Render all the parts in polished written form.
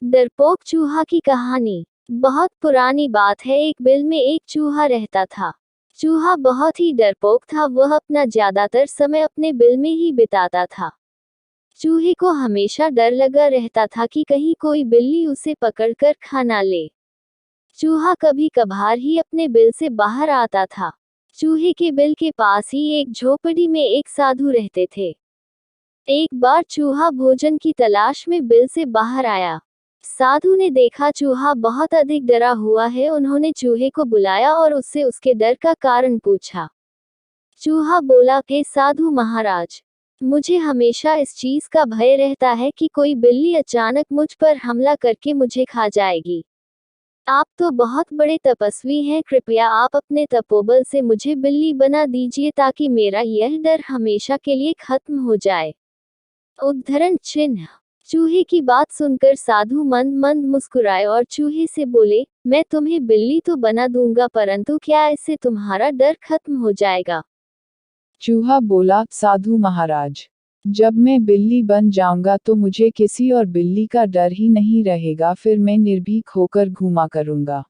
डरपोक चूहा की कहानी। बहुत पुरानी बात है। एक बिल में एक चूहा रहता था। चूहा बहुत ही डरपोक था। वह अपना ज्यादातर समय अपने बिल में ही बिताता था। चूहे को हमेशा डर लगा रहता था कि कहीं कोई बिल्ली उसे पकड़कर खा ना ले। चूहा कभी कभार ही अपने बिल से बाहर आता था। चूहे के बिल के पास ही एक झोपड़ी में एक साधु रहते थे। एक बार चूहा भोजन की तलाश में बिल से बाहर आया। साधु ने देखा चूहा बहुत अधिक डरा हुआ है। उन्होंने चूहे को बुलाया और उससे उसके डर का कारण पूछा। चूहा बोला, हे साधु महाराज, मुझे हमेशा इस चीज का भय रहता है कि कोई बिल्ली अचानक मुझ पर हमला करके मुझे खा जाएगी। आप तो बहुत बड़े तपस्वी हैं, कृपया आप अपने तपोबल से मुझे बिल्ली बना दीजिए ताकि मेरा यह डर हमेशा के लिए खत्म हो जाए। उद्धरण चिन्ह। चूहे की बात सुनकर साधु मंद मंद मुस्कुराए और चूहे से बोले, मैं तुम्हें बिल्ली तो बना दूंगा, परंतु क्या इससे तुम्हारा डर खत्म हो जाएगा? चूहा बोला, साधु महाराज, जब मैं बिल्ली बन जाऊंगा तो मुझे किसी और बिल्ली का डर ही नहीं रहेगा, फिर मैं निर्भीक होकर घूमा करूंगा।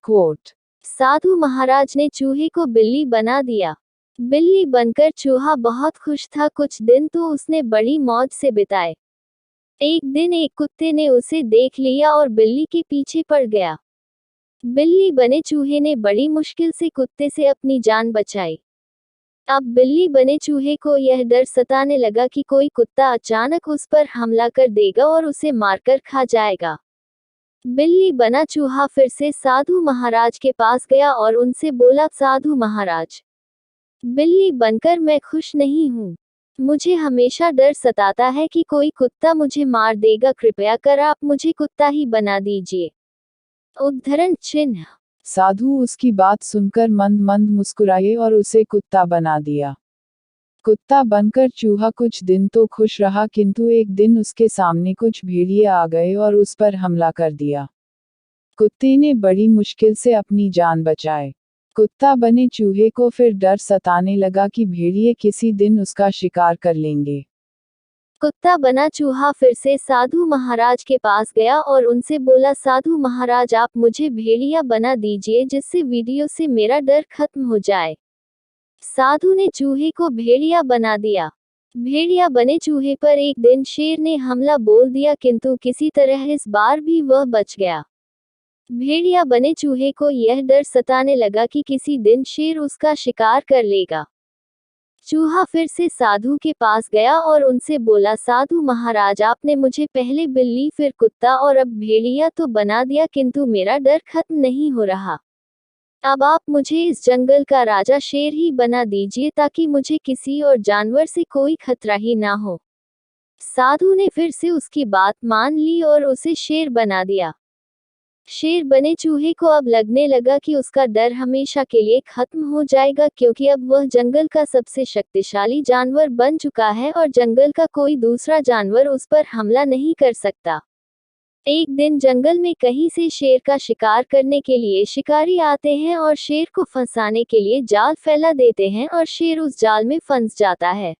कोट। साधु महाराज ने चूहे को बिल्ली बना दिया। बिल्ली बनकर चूहा बहुत खुश था। कुछ दिन तो उसने बड़ी मौज से बिताए। एक दिन एक कुत्ते ने उसे देख लिया और बिल्ली के पीछे पड़ गया। बिल्ली बने चूहे ने बड़ी मुश्किल से कुत्ते से अपनी जान बचाई। अब बिल्ली बने चूहे को यह डर सताने लगा कि कोई कुत्ता अचानक उस पर हमला कर देगा और उसे मारकर खा जाएगा। बिल्ली बना चूहा फिर से साधु महाराज के पास गया और उनसे बोला, साधु महाराज, बिल्ली बनकर मैं खुश नहीं हूँ। मुझे हमेशा डर सताता है कि कोई कुत्ता मुझे मार देगा, कृपया कर आप मुझे कुत्ता ही बना दीजिए। उद्धरण चिन्ह। साधु उसकी बात सुनकर मंद मंद मुस्कुराए और उसे कुत्ता बना दिया। कुत्ता बनकर चूहा कुछ दिन तो खुश रहा, किंतु एक दिन उसके सामने कुछ भेड़िए आ गए और उस पर हमला कर दिया। कुत्ते ने बड़ी मुश्किल से अपनी जान बचाई। कुत्ता बने चूहे को फिर डर सताने लगा कि भेड़िए किसी दिन उसका शिकार कर लेंगे। कुत्ता बना चूहा फिर से साधु महाराज के पास गया और उनसे बोला, साधु महाराज, आप मुझे भेड़िया बना दीजिए जिससे वीडियो से मेरा डर खत्म हो जाए। साधु ने चूहे को भेड़िया बना दिया। भेड़िया बने चूहे पर एक दिन शेर ने हमला बोल दिया, किंतु किसी तरह इस बार भी वह बच गया। भेड़िया बने चूहे को यह डर सताने लगा कि किसी दिन शेर उसका शिकार कर लेगा। चूहा फिर से साधु के पास गया और उनसे बोला, साधु महाराज, आपने मुझे पहले बिल्ली फिर कुत्ता और अब भेड़िया तो बना दिया, किंतु मेरा डर खत्म नहीं हो रहा। अब आप मुझे इस जंगल का राजा शेर ही बना दीजिए ताकि मुझे किसी और जानवर से कोई खतरा ही ना हो। साधु ने फिर से उसकी बात मान ली और उसे शेर बना दिया। शेर बने चूहे को अब लगने लगा कि उसका डर हमेशा के लिए खत्म हो जाएगा, क्योंकि अब वह जंगल का सबसे शक्तिशाली जानवर बन चुका है और जंगल का कोई दूसरा जानवर उस पर हमला नहीं कर सकता। एक दिन जंगल में कहीं से शेर का शिकार करने के लिए शिकारी आते हैं और शेर को फंसाने के लिए जाल फैला देते हैं और शेर उस जाल में फंस जाता है।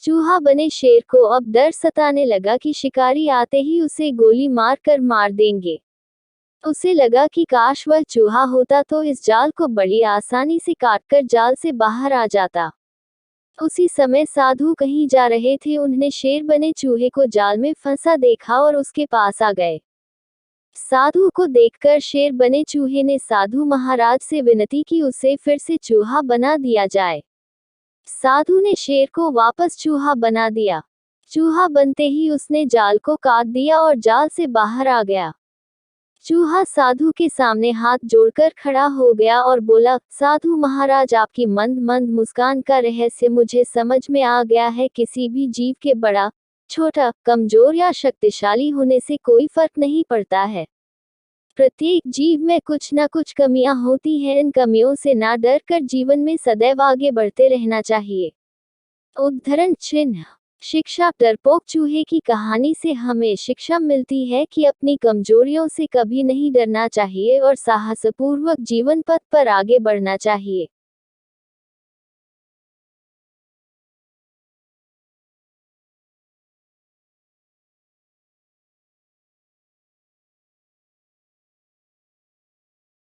चूहा बने शेर को अब डर सताने लगा कि शिकारी आते ही उसे गोली मार कर मार देंगे। उसे लगा कि काश वह चूहा होता तो इस जाल को बड़ी आसानी से काटकर जाल से बाहर आ जाता। उसी समय साधु कहीं जा रहे थे। उन्होंने शेर बने चूहे को जाल में फंसा देखा और उसके पास आ गए। साधु को देखकर शेर बने चूहे ने साधु महाराज से विनती की उसे फिर से चूहा बना दिया जाए। साधु ने शेर को वापस चूहा बना दिया। चूहा बनते ही उसने जाल को काट दिया और जाल से बाहर आ गया। चूहा साधु के सामने हाथ जोड़कर खड़ा हो गया और बोला, साधु महाराज, आपकी मंद मंद मुस्कान का रहस्य मुझे समझ में आ गया है। किसी भी जीव के बड़ा, छोटा, कमजोर या शक्तिशाली होने से कोई फर्क नहीं पड़ता है। प्रत्येक जीव में कुछ न कुछ कमियां होती हैं। इन कमियों से ना डर कर जीवन में सदैव आगे बढ़ते रहना चाहिए। उद्धरण चिन्ह। शिक्षा। डरपोक चूहे की कहानी से हमें शिक्षा मिलती है कि अपनी कमजोरियों से कभी नहीं डरना चाहिए और साहसपूर्वक जीवन पथ पर आगे बढ़ना चाहिए।